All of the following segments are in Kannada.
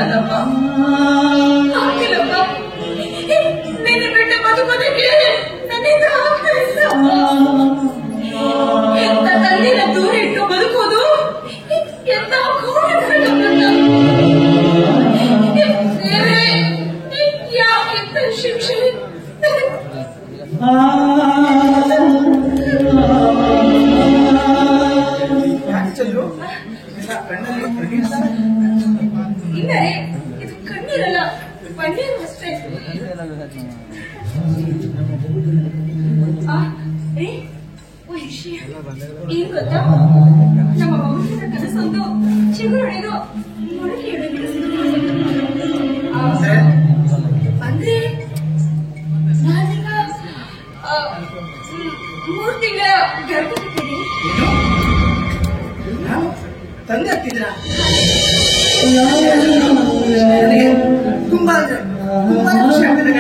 ಅಲ್ಲಪ್ಪ, ಆಗಿಲ್ಲಪ್ಪ. ನಿನ್ನ ಬಿಟ್ಟ ಬದುಕೋದಕ್ಕೆ ನನ್ನಿಂದ ಆಗ್ತಾ ಇಲ್ಲ. ಎಂತ ತಂದೆನ ದೂರ ಇಟ್ಟು ಬದುಕೋದು ಎಂತ ಯಾಕೆಂತ ಶಿಕ್ಷೆ. ಇಲ್ಲ ರೇ, ಇದು ಕಣ್ಣೀರಲ್ಲ, ಪನ್ನೀರು ಅಷ್ಟೇ. ಏನ್ ಗೊತ್ತಾ, ನಮ್ಮ ವಂಶದ ಕನಸೊಂದು ಚಿಗುರೊಡೆದು ಮೊಳಕೆ ಅಂದ್ರೆ ನಾನೀಗ 3 ತಿಂಗಳ ಗರ್ಭವತಿದ್ದೀನಿ. ತಂದೆ ಆಗ್ತಿದ್ರ ತುಂಬಾ ಖುಷಿ ಆಗ್ತದೆ.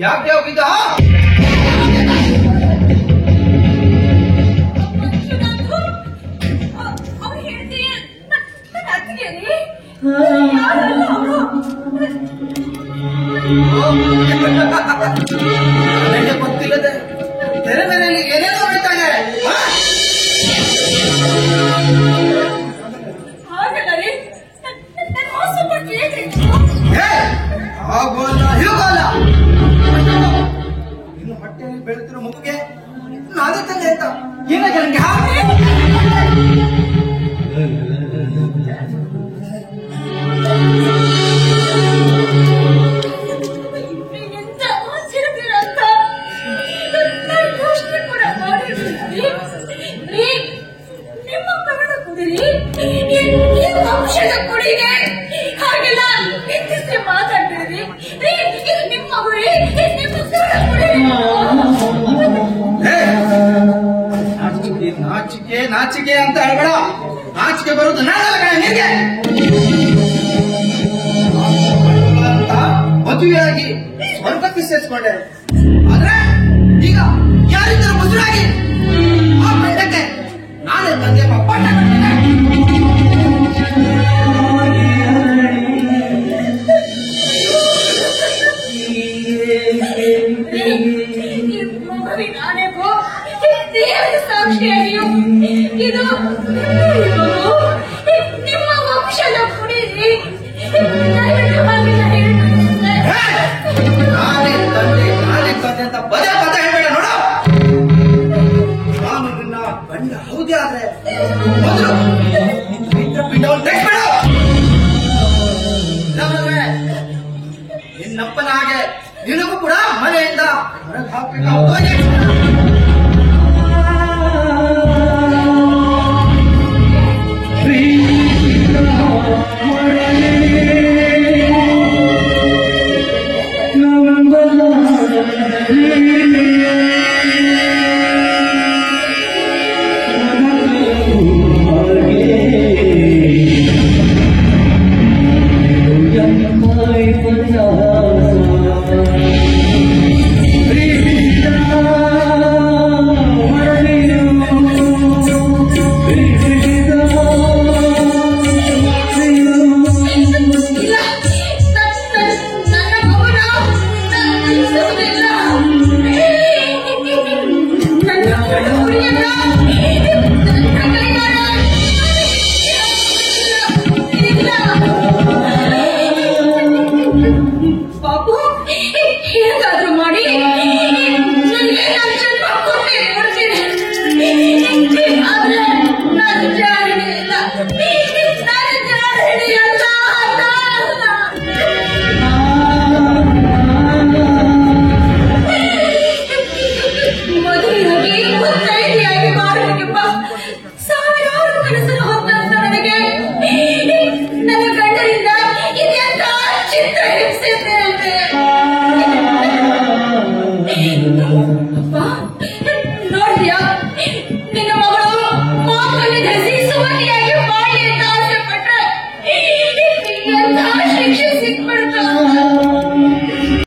ಯಾಕೆ ಹೋಗಿದ್ದ? ನನಗೆ ಗೊತ್ತಿಲ್ಲದೆ ತೆರೆ ಮನೆಯಲ್ಲಿ ಏನೇನೋ ಹೇಳ್ತಾನೆ. ಆಗೋಲ್ಲ ಹೀಗೋಲ್ಲ. ಇನ್ನು ಹೊಟ್ಟೆಯಲ್ಲಿ ಬೆಳೆತಿರೋ ಮಗುಗೆ ನಾನೇ ತಂದೆ ಅಂತ ಏನಾಗ ನನಗೆ ನಿಮ್ಮ ಕನ್ನಡ ಕುದಿರಿ ಔಷಧ ಕುಡಿಗೆ ಹಾಗೆಲ್ಲ ನಿಂತಿಸಿ ಮಾತಾಡ್ತಿದ್ರಿ. ಇದು ನಿಮ್ಮ ಗುರಿ, ನಾಚಿಕೆ ನಾಚಿಕೆ ಅಂತ ಹೇಳ್ಬೇಡ. ನಾಚಿಕೆ ಬರುವುದು ನಾನಲ್ಲ ನಿನಗೆ ಅಂತ ಮದುವೆಯಾಗಿ ಸ್ವರ್ಗಕ್ಕೆ ಸೇರಿಸ್ಕೊಂಡೆ. ಆದ್ರೆ ಈಗ ಯಾರಿದ್ದರೂ ಮದುವೆಯಾಗಿ ಆ ಬೆಟ್ಟಕ್ಕೆ ನಾನೇ ತಂದೆ ಪಾಠ ನಾನೇಗೋ ದೇವರ ಸಾಕ್ಷಿಯಾಗಿಯೂ ಇದು ನಿಮ್ಮ ವಂಶದ ಕುಡಿರಿ. ನಾನೇ ತಂದೆ ಅಂತ ಪದೇ ಪದ ಹೇಳ್ಬೇಡ. ನೋಡು, ನಾನು ನಿನ್ನ ಗಂಡ ಹೌದೇ ಆದ್ರೆ ಮೊದಲು ಪಿಂಡವನ್ನು ತೆಗೆಸ್ಬೇಡ. ನಿನ್ನಪ್ಪನ ಹಾಗೆ ನಿನಗೂ ಕೂಡ ಮನೆಯಿಂದ ಹೊರಗೆ ಹಾಕ್ಬೇಕು. ಹೋಗಿ.